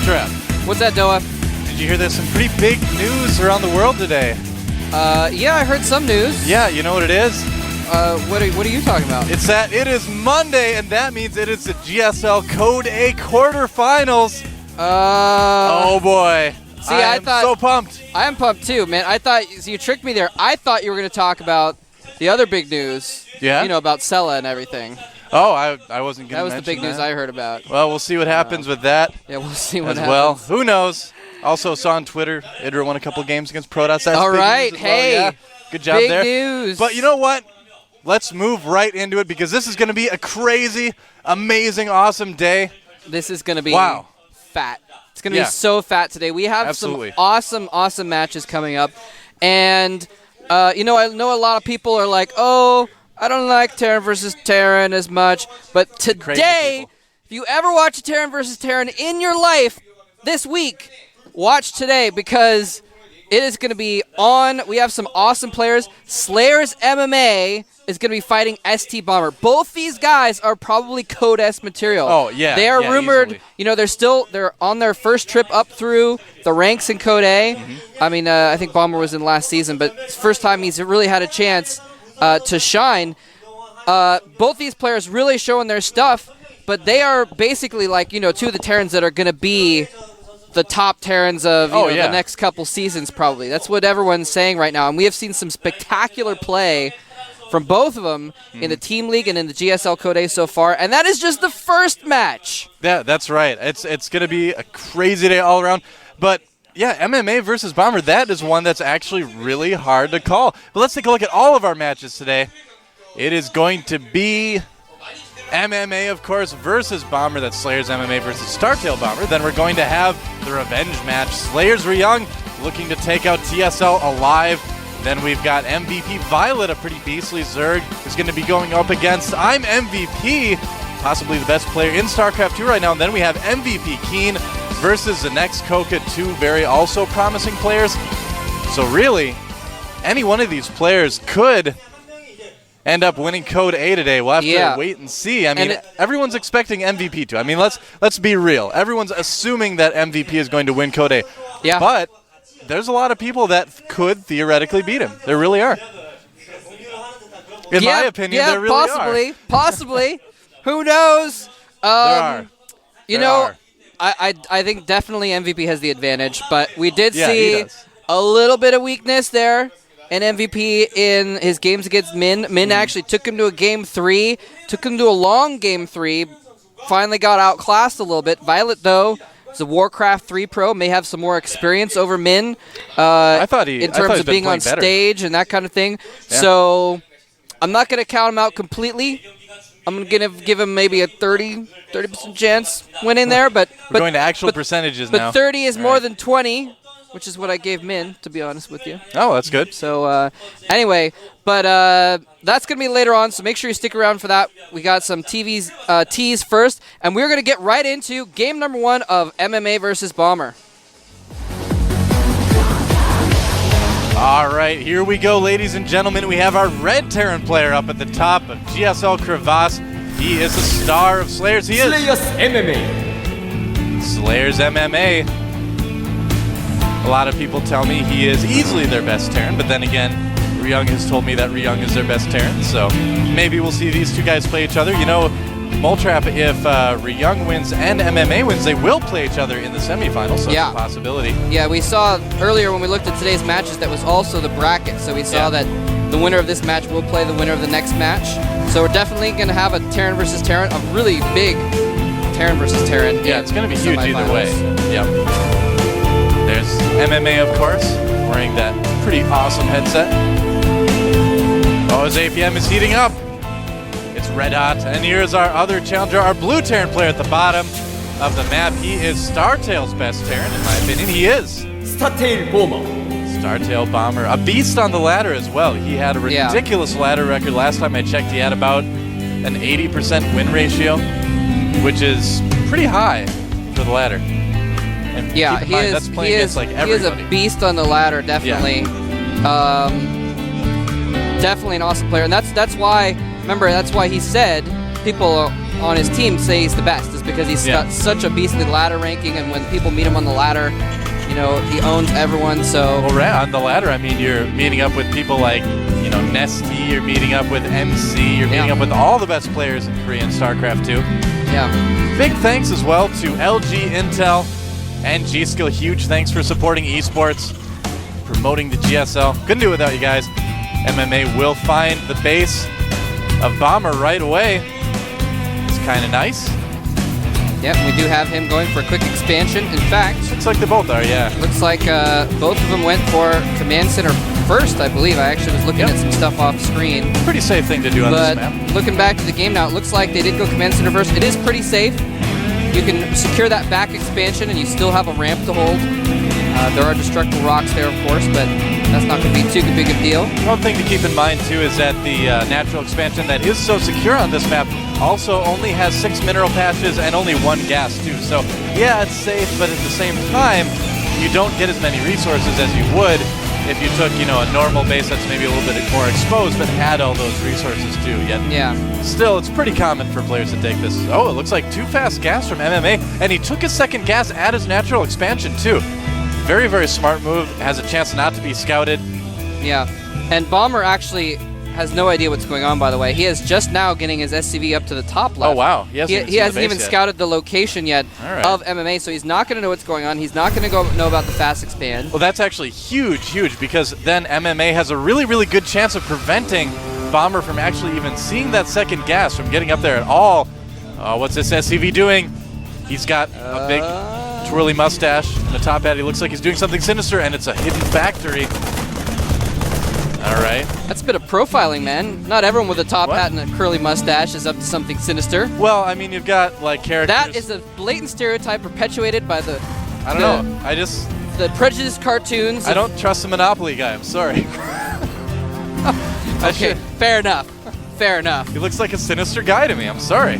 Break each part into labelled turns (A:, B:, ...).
A: Trap.
B: What's that, Doa?
A: Did you hear there's some pretty big news around the world today?
B: Yeah, I heard some news.
A: Yeah, you know what it is?
B: What are you talking about?
A: It's that it is Monday, and that means it is the GSL Code A quarterfinals. Oh boy.
B: See, I thought
A: so pumped.
B: I am pumped too, man. I thought you tricked me there. I thought you were going to talk about the other big news.
A: Yeah?
B: You know, about Sella and everything.
A: Oh, I wasn't going to mention that.
B: That was the big news I heard about.
A: Well, we'll see what happens with that.
B: Yeah, we'll see what
A: as
B: happens.
A: well. Who knows? Also saw on Twitter, Idra won a couple games against Protoss.
B: All right, hey.
A: Yeah. Good job
B: big
A: there.
B: News.
A: But you know what? Let's move right into it because this is going to be a crazy, amazing, awesome day.
B: This is going to be fat. It's going to be so fat today. We have some awesome matches coming up. And, you know, I know a lot of people are like, oh, I don't like Terran versus Terran as much. But today, if you ever watch a Terran versus Terran in your life this week, watch today because it is going to be on. We have some awesome players. Slayers MMA is going to be fighting ST Bomber. Both these guys are probably Code S material.
A: Oh, yeah.
B: They are rumored,
A: easily.
B: you know, they're on their first trip up through the ranks in Code A. Mm-hmm. I mean, I think Bomber was in last season, but it's the first time he's really had a chance to shine. Both these players really showing their stuff, but they are basically like, you know, two of the Terrans that are going to be the top Terrans of the next couple seasons probably. That's what everyone's saying right now. And we have seen some spectacular play from both of them in the Team League and in the GSL Code A so far. And that is just the first match.
A: Yeah, that's right. It's going to be a crazy day all around. But, yeah, MMA versus Bomber, that is one that's actually really hard to call. But let's take a look at all of our matches today. It is going to be MMA, of course, versus Bomber. That's Slayers MMA versus Startail Bomber. Then we're going to have the revenge match. Slayers Ryung looking to take out TSL alive. Then we've got MVP Violet, a pretty beastly Zerg, who's going to be going up against I'm MVP, possibly the best player in StarCraft 2 right now. And then we have MVP Keen versus the next Koka, two very also promising players. So really, any one of these players could end up winning Code A today. We'll have to wait and see. I mean, everyone's expecting MVP to. I mean, let's be real. Everyone's assuming that MVP is going to win Code A.
B: Yeah.
A: But there's a lot of people that could theoretically beat him. There really are. In my opinion, there really are.
B: Possibly. Who knows?
A: There are.
B: You know, I think definitely MVP has the advantage, but we did see a little bit of weakness there. And MVP in his games against Min. Min actually took him to a game 3, took him to a long game 3, finally got outclassed a little bit. Violet, though, is a Warcraft 3 pro, may have some more experience over Min in terms of being on stage and that kind of thing. Yeah. So I'm not going to count him out completely. I'm going to give him maybe a 30% chance winning there. But
A: we're going to actual percentages now.
B: But 30 is more than 20. Which is what I gave Min, to be honest with you.
A: Oh, that's good.
B: So, anyway, but that's going to be later on, so make sure you stick around for that. We got some teas first, and we're going to get right into game number 1 of MMA versus Bomber.
A: All right, here we go, ladies and gentlemen. We have our red Terran player up at the top of GSL Crevasse. He is the star of Slayers. He is
C: Slayers MMA.
A: Slayers MMA. A lot of people tell me he is easily their best Terran, but then again, Ryung has told me that Ryung is their best Terran, so maybe we'll see these two guys play each other. You know, Moletrap, if Ryung wins and MMA wins, they will play each other in the semifinals, so it's a possibility.
B: Yeah, we saw earlier when we looked at today's matches, that was also the bracket, so we saw that the winner of this match will play the winner of the next match. So we're definitely going to have a Terran versus Terran, a really big Terran versus Terran.
A: Yeah, it's going to be huge either way. Yeah. There's MMA, of course, wearing that pretty awesome headset. Oh, his APM is heating up. It's red hot. And here's our other challenger, our blue Terran player at the bottom of the map. He is Startail's best Terran, in my opinion. He is.
C: Startail Bomber.
A: Startail Bomber. A beast on the ladder as well. He had a ridiculous ladder record. Last time I checked, he had about an 80% win ratio, which is pretty high for the ladder. And
B: yeah, he is a beast on the ladder, definitely. Yeah. Definitely an awesome player, and that's why. Remember, that's why he said people on his team say he's the best is because he's got such a beastly ladder ranking, and when people meet him on the ladder, you know, he owns everyone. So
A: well, on the ladder, I mean, you're meeting up with people like, you know, Nesty, you're meeting up with MC, you're meeting up with all the best players in Korean StarCraft 2.
B: Yeah.
A: Big thanks as well to LG, Intel, and G-Skill. Huge thanks for supporting esports, promoting the GSL. Couldn't do it without you guys. MMA will find the base of Bomber right away. It's kind of nice.
B: Yep, we do have him going for a quick expansion. In fact,
A: looks like they both are, yeah.
B: Looks like both of them went for Command Center first, I believe. I actually was looking at some stuff off screen.
A: Pretty safe thing to do on this map.
B: But looking back to the game now, it looks like they did go Command Center first. It is pretty safe. You can secure that back expansion and you still have a ramp to hold. There are destructible rocks there, of course, but that's not going to be too big a deal.
A: One thing to keep in mind, too, is that the natural expansion that is so secure on this map also only has 6 mineral patches and only 1 gas, too. So, yeah, it's safe, but at the same time, you don't get as many resources as you would if you took, you know, a normal base that's maybe a little bit more exposed, but had all those resources, too. Yet, still, it's pretty common for players to take this. Oh, it looks like 2 fast gas from MMA, and he took his second gas at his natural expansion, too. Very, very smart move. Has a chance not to be scouted.
B: Yeah. And Bomber actually has no idea what's going on, by the way. He is just now getting his SCV up to the top left.
A: Oh, wow. He
B: hasn't even scouted the location yet of MMA, so he's not going to know what's going on. He's not going to know about the fast expand.
A: Well, that's actually huge, because then MMA has a really, really good chance of preventing Bomber from actually even seeing that second gas, from getting up there at all. What's this SCV doing? He's got a big twirly mustache in the top hat. He looks like he's doing something sinister, and it's a hidden factory. All right.
B: That's a bit of profiling, man. Not everyone with a top hat and a curly mustache is up to something sinister.
A: Well, I mean, you've got, like, characters.
B: That is a blatant stereotype perpetuated by the...
A: I don't know.
B: The prejudiced cartoons.
A: I don't trust the Monopoly guy. I'm sorry.
B: Okay, fair enough. Fair enough.
A: He looks like a sinister guy to me. I'm sorry.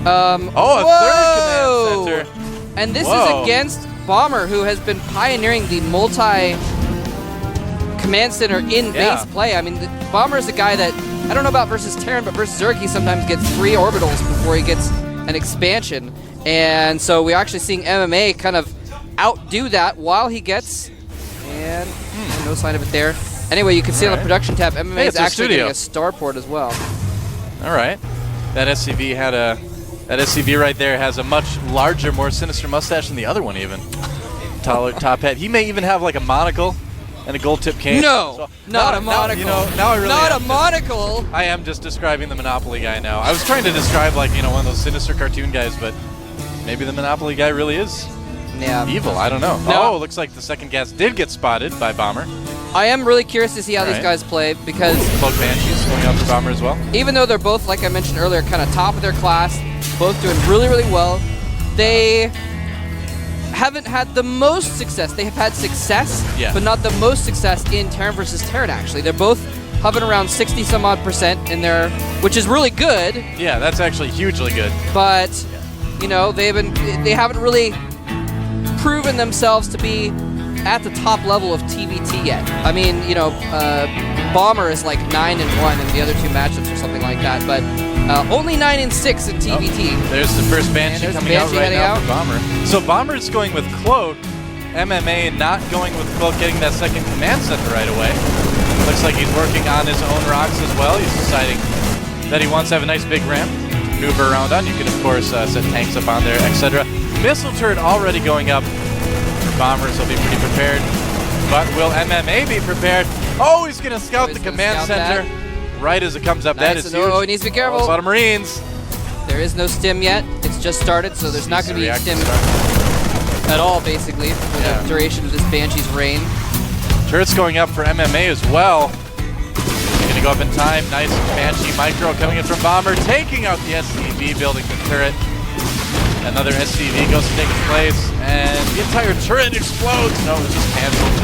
B: Oh,
A: a third command center.
B: And this is against Bomber, who has been pioneering the multi-command center in base play. I mean, Bomber is a guy that, I don't know about versus Terran, but versus Zerg, he sometimes gets 3 orbitals before he gets an expansion. And so we're actually seeing MMA kind of outdo that while he gets, and no sign of it there. Anyway, you can see on the production tab, MMA is actually getting a starport as well.
A: All right. That SCV had a... That SCV right there has a much larger, more sinister mustache than the other one even. Taller top hat. He may even have like a monocle and a gold tip cane.
B: No,
A: so
B: not a monocle.
A: Now I really
B: not a monocle.
A: I am just describing the Monopoly guy now. I was trying to describe, like, you know, one of those sinister cartoon guys, but maybe the Monopoly guy really is evil. I don't know. No. Oh, looks like the second gas did get spotted by Bomber.
B: I am really curious to see how these guys play, because
A: Cloak Banshees going out for Bomber as well.
B: Even though they're both, like I mentioned earlier, kind of top of their class, both doing really, really well, they haven't had the most success. They have had success, but not the most success in Terran versus Terran, actually. They're both hovering around 60-some-odd% in their, which is really good.
A: Yeah, that's actually hugely good.
B: But, you know, they haven't really proven themselves to be at the top level of TVT yet. I mean, you know, Bomber is like 9-1 in the other 2 matchups or something like that, but only 9-6 in TVT.
A: There's the first Banshee coming out right now for Bomber. So Bomber's going with Cloak, MMA not going with Cloak, getting that second command center right away. Looks like he's working on his own rocks as well. He's deciding that he wants to have a nice big ramp to maneuver around on. You can, of course, set tanks up on there, etc. Missile turret already going up. Bombers will be pretty prepared, but will MMA be prepared? Oh, he's going to scout the command center right as it comes up. That is huge.
B: Oh, he needs to be careful.
A: A lot of Marines.
B: There is no stim yet. It's just started, so there's not going to be stim at all, basically, for the duration of this Banshee's reign.
A: Turret's going up for MMA as well. Going to go up in time. Nice Banshee micro coming in from Bomber, taking out the SCV, building the turret. Another SCV goes to take its place, and the entire turret explodes. No, it was just canceled.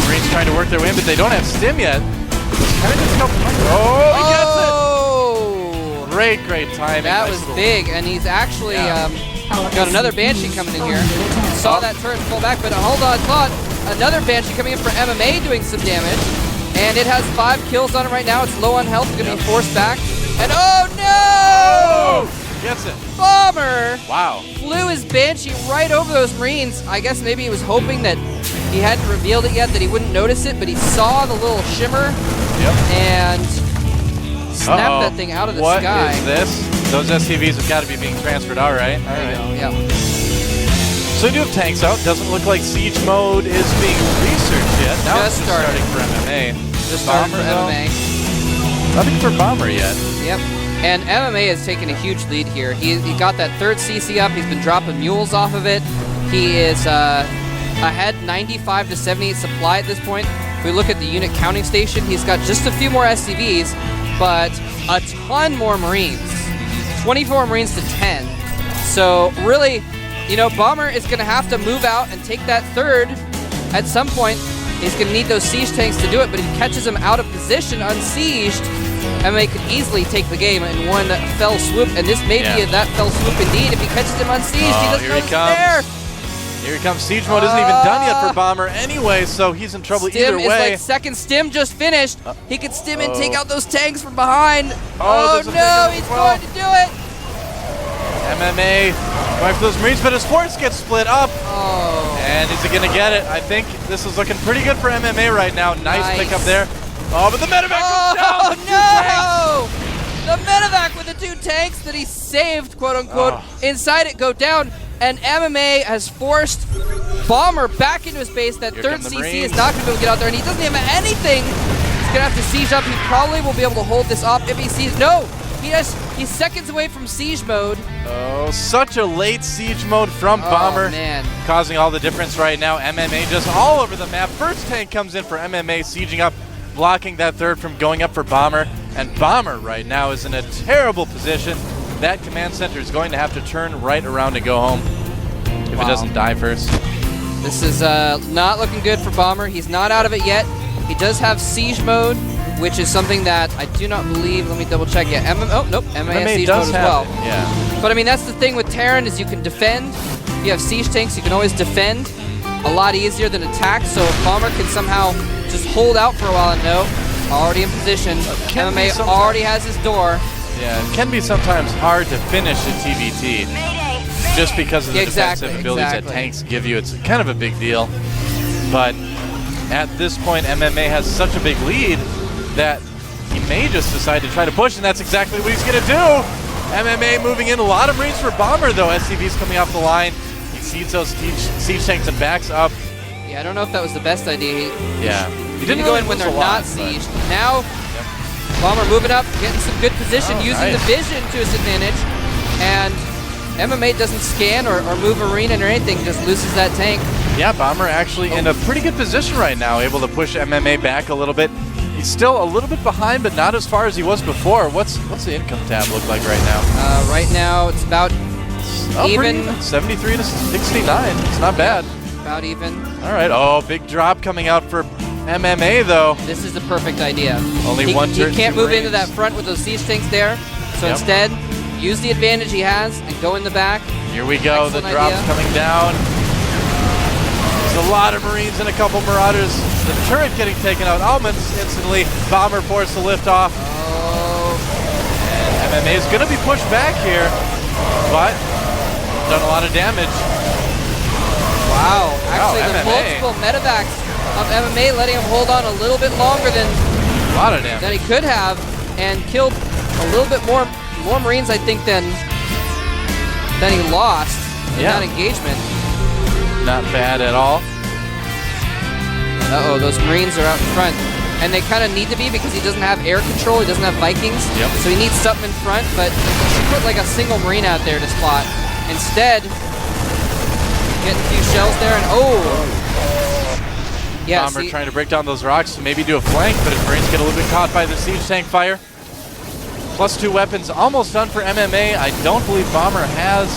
A: Marines trying to work their way in, but they don't have stim yet. Kind of just he gets it! Great timing.
B: That was big, and he's actually got another Banshee coming in here. Saw that turret fall back, but hold on, another Banshee coming in for MMA doing some damage, and it has 5 kills on it right now. It's low on health, going to be forced back, and oh no!
A: Oh! Gets it.
B: Bomber
A: Wow.
B: flew his Banshee right over those Marines. I guess maybe he was hoping that he hadn't revealed it yet, that he wouldn't notice it, but he saw the little shimmer and snapped that thing out of the sky.
A: What is this? Those SCVs have got to be being transferred out, right?
B: There you go. Yeah.
A: So we do have tanks out. Doesn't look like siege mode is being researched yet. Now
B: Just
A: it's starting for MMA.
B: Just starting for
A: Bomber,
B: MMA.
A: Nothing for Bomber yet.
B: Yep. And MMA has taken a huge lead here. He got that third CC up. He's been dropping mules off of it. He is ahead 95 to 78 supply at this point. If we look at the unit counting station, he's got just a few more SCVs, but a ton more Marines. 24 Marines to 10. So really, you know, Bomber is going to have to move out and take that third at some point. He's going to need those siege tanks to do it, but if he catches him out of position, unsieged, MMA could easily take the game in one fell swoop, and this may be that fell swoop indeed. If he catches him unsieged, he doesn't know it's there.
A: Here he comes. Siege mode isn't even done yet for Bomber anyway, so he's in trouble either way.
B: Stim is like second stim just finished. He could stim and take out those tanks from behind. Oh no, he's going to do it.
A: MMA going for those Marines, but his force gets split up.
B: Oh.
A: And is he going to get it? I think this is looking pretty good for MMA right now. Nice pickup there. Oh, but the medevac goes down.
B: Oh, no! The medevac with the 2 tanks that he saved, quote unquote, inside it go down. And MMA has forced Bomber back into his base. That third CC is not going to be able to get out there, and he doesn't have anything. He's going to have to siege up. He probably will be able to hold this off if he sees. No! He's seconds away from siege mode.
A: Oh, such a late siege mode from Bomber.
B: Man.
A: Causing all the difference right now. MMA just all over the map. First tank comes in for MMA, sieging up, blocking that third from going up for Bomber. And Bomber right now is in a terrible position. That command center is going to have to turn right around and go home if it doesn't die first.
B: This is not looking good for Bomber. He's not out of it yet. He does have siege mode, which is something that I do not believe. Let me double check. Yeah, MMA has siege mode as well.
A: Yeah.
B: But I mean, that's the thing with Terran is you can defend. If you have siege tanks, you can always defend a lot easier than attack. So if Bomber can somehow just hold out for a while and no, already in position. MMA already has his door.
A: Yeah, it can be sometimes hard to finish a TVT just because of the defensive abilities that tanks give you. It's kind of a big deal. But at this point, MMA has such a big lead that he may just decide to try to push, and that's exactly what he's going to do. MMA moving in. A lot of Marines for Bomber, though. SCV's coming off the line. He sees those siege tanks and backs up.
B: Yeah, I don't know if that was the best idea.
A: He
B: didn't go in when they're not sieged. Now, Bomber moving up, getting some good position, using the vision to his advantage. And MMA doesn't scan or move arena or anything, just loses that tank.
A: Yeah, Bomber actually in a pretty good position right now, able to push MMA back a little bit. He's still a little bit behind, but not as far as he was before. What's the income tab look like right now?
B: Right now, it's about even.
A: 73 to 69. It's not bad.
B: About even.
A: All right. Oh, big drop coming out for MMA, though.
B: This is the perfect idea.
A: Only one turn.
B: He can't move into that front with those siege tanks there. So instead, use the advantage he has and go in the back.
A: Here we go.
B: Excellent
A: the drop's coming down. There's a lot of Marines and a couple Marauders. The turret getting taken out almost instantly. Bomber forced to lift off. And MMA is going to be pushed back here, but done a lot of damage.
B: Wow. Actually, the multiple medevacs of MMA letting him hold on a little bit longer than he could have, and killed a little bit more Marines, I think, than he lost in that engagement.
A: Not bad at all.
B: Uh-oh, those Marines are out in front. And they kind of need to be because he doesn't have air control, he doesn't have Vikings. So he needs something in front, but he put like a single Marine out there to spot. Instead, getting a few shells there, and
A: Bomber trying to break down those rocks to maybe do a flank, but his Marines get a little bit caught by the siege tank fire. +2 weapons almost done for MMA. I don't believe Bomber has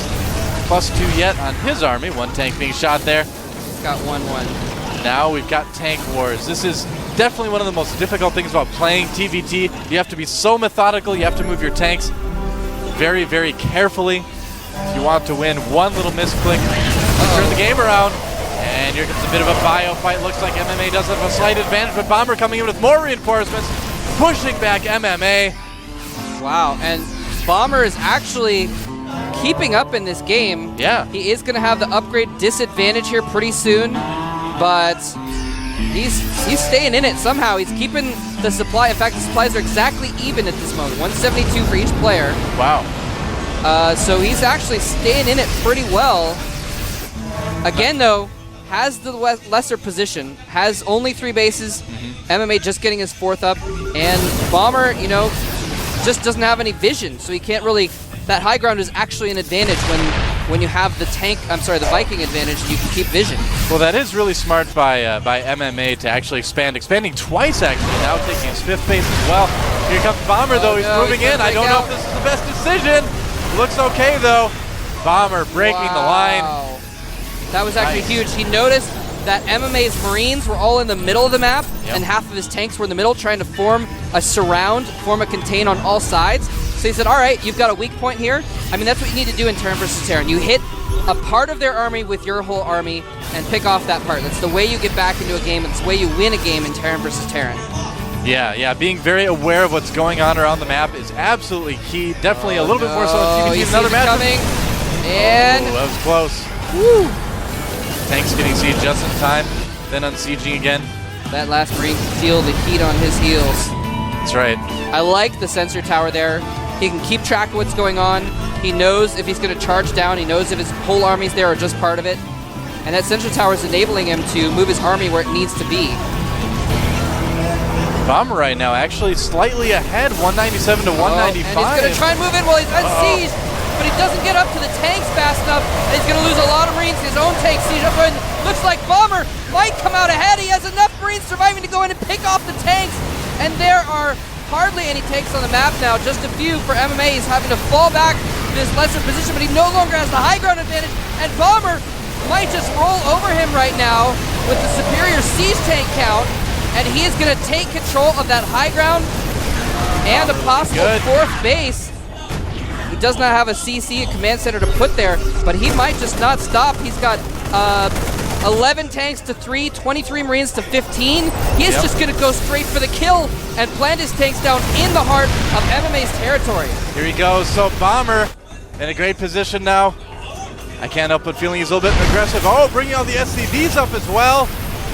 A: +2 yet on his army. One tank being shot there.
B: He's got 1-1.
A: Now we've got tank wars. This is definitely one of the most difficult things about playing TVT. You have to be so methodical. You have to move your tanks very, very carefully. If you want to win, one little misclick, turn the game around. And here comes a bit of a bio fight. Looks like MMA does have a slight advantage, but Bomber coming in with more reinforcements, pushing back MMA.
B: Wow, and Bomber is actually keeping up in this game.
A: Yeah.
B: He is going to have the upgrade disadvantage here pretty soon, but he's staying in it somehow. He's keeping the supply. In fact, the supplies are exactly even at this moment, 172 for each player.
A: Wow.
B: So he's actually staying in it pretty well. Again, though, has the lesser position, has only 3 bases. MMA just getting his 4th up, and Bomber, just doesn't have any vision, so he can't really. That high ground is actually an advantage when you have the the Viking advantage, and you can keep vision.
A: Well, that is really smart by MMA to actually expanding twice actually. Now taking his 5th base as well. Here comes Bomber though. He's moving in. I don't know if this is the best decision. Looks okay though. Bomber breaking the line.
B: That was actually huge. He noticed that MMA's Marines were all in the middle of the map, and half of his tanks were in the middle trying to form a surround, form a contain on all sides. So he said, all right, you've got a weak point here. I mean, that's what you need to do in Terran versus Terran. You hit a part of their army with your whole army and pick off that part. That's the way you get back into a game, and it's the way you win a game in Terran versus Terran.
A: Yeah, being very aware of what's going on around the map is absolutely key. Definitely a little bit more so in TVT. Another match.
B: And
A: that was close.
B: Woo.
A: Tanks getting sieged just in time, then unsieging again.
B: That last Marine can feel the heat on his heels.
A: That's right.
B: I like the sensor tower there. He can keep track of what's going on. He knows if he's going to charge down. He knows if his whole army's there or just part of it. And that sensor tower is enabling him to move his army where it needs to be.
A: Bomber right now actually slightly ahead, 197 to 195.
B: And he's going to try and move in while he's unsieged, but he doesn't get up to the tanks fast enough, and he's going to lose a lot of Marines. His own tank siege up, and looks like Bomber might come out ahead. He has enough Marines surviving to go in and pick off the tanks, and there are hardly any tanks on the map now, just a few for MMA. He's having to fall back to this lesser position, but he no longer has the high ground advantage, and Bomber might just roll over him right now with the superior siege tank count, and he is going to take control of that high ground and a possible 4th base. He does not have a CC, a command center to put there, but he might just not stop. He's got 11 tanks to 3, 23 Marines to 15. He's just going to go straight for the kill and plant his tanks down in the heart of MMA's territory.
A: Here he goes. So Bomber in a great position now. I can't help but feeling he's a little bit aggressive. Oh, bringing all the SCVs up as well.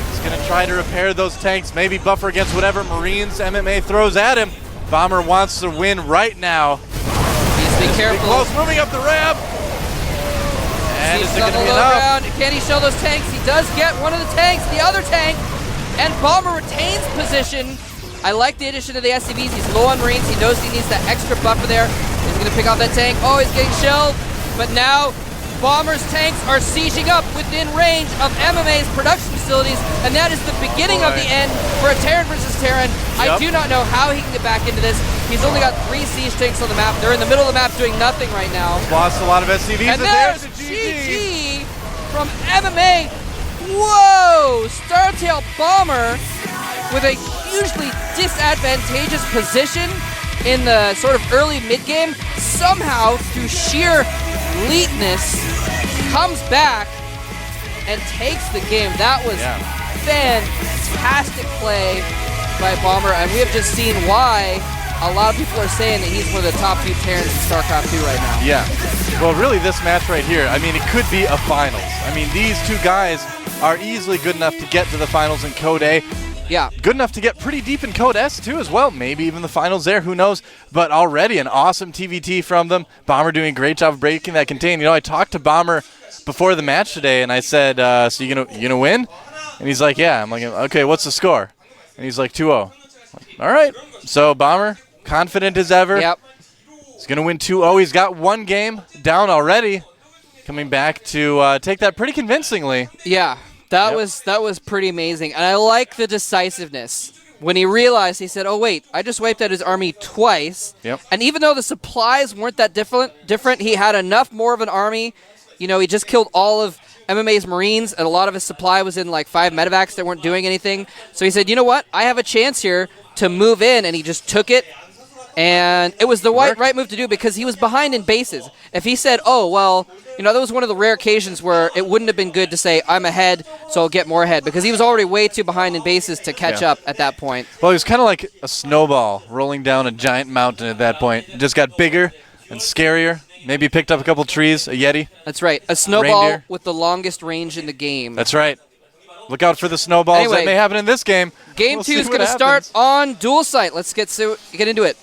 A: He's going to try to repair those tanks, maybe buffer against whatever Marines MMA throws at him. Bomber wants to win right now.
B: Be careful.
A: Close, moving up the ramp. And is it going to be enough?
B: Can he show those tanks? He does get one of the tanks, the other tank, and Bomber retains position. I like the addition of the SCVs. He's low on Marines. He knows he needs that extra buffer there. He's going to pick off that tank. Oh, he's getting shelled. But now Bomber's tanks are sieging up within range of MMA's production facilities, and that is the beginning of the end for a Terran versus Terran. I do not know how he can get back into this. He's only got 3 siege tanks on the map. They're in the middle of the map doing nothing right now.
A: Lost a lot of SCVs.
B: And there's a GG from MMA. Whoa! Startail Bomber with a hugely disadvantageous position in the sort of early mid-game, somehow through sheer fleetness comes back and takes the game. That was fantastic play by Bomber, and we have just seen why a lot of people are saying that he's one of the top few Terrans in StarCraft 2 right now.
A: Yeah. Well, really, this match right here, I mean, it could be a finals. I mean, these two guys are easily good enough to get to the finals in Code A.
B: Yeah.
A: Good enough to get pretty deep in Code S, too, as well. Maybe even the finals there, who knows. But already an awesome TVT from them. Bomber doing a great job of breaking that contain. You know, I talked to Bomber before the match today, and I said, so you gonna win? And he's like, yeah. I'm like, okay, what's the score? And he's like, 2-0. All right. So Bomber, confident as ever.
B: Yep.
A: He's going to win 2-0. He's got one game down already. Coming back to take that pretty convincingly.
B: Yeah. That was pretty amazing, and I like the decisiveness. When he realized, he said, oh, wait, I just wiped out his army twice, and even though the supplies weren't that different, he had enough more of an army. You know, he just killed all of MMA's Marines, and a lot of his supply was in like 5 medevacs that weren't doing anything. So he said, you know what, I have a chance here to move in, and he just took it. And it was the right move to do because he was behind in bases. If he said, oh, well, you know, that was one of the rare occasions where it wouldn't have been good to say, I'm ahead, so I'll get more ahead. Because he was already way too behind in bases to catch up at that point.
A: Well, he was kind of like a snowball rolling down a giant mountain at that point. It just got bigger and scarier. Maybe picked up a couple trees, a Yeti.
B: That's right. A snowball
A: Reindeer.
B: with the longest range in the game.
A: That's right. Look out for the snowballs
B: Anyway,
A: that may happen in this game.
B: Game
A: We'll
B: 2
A: see
B: is
A: what
B: going to start
A: happens.
B: on dual site. Let's get into it.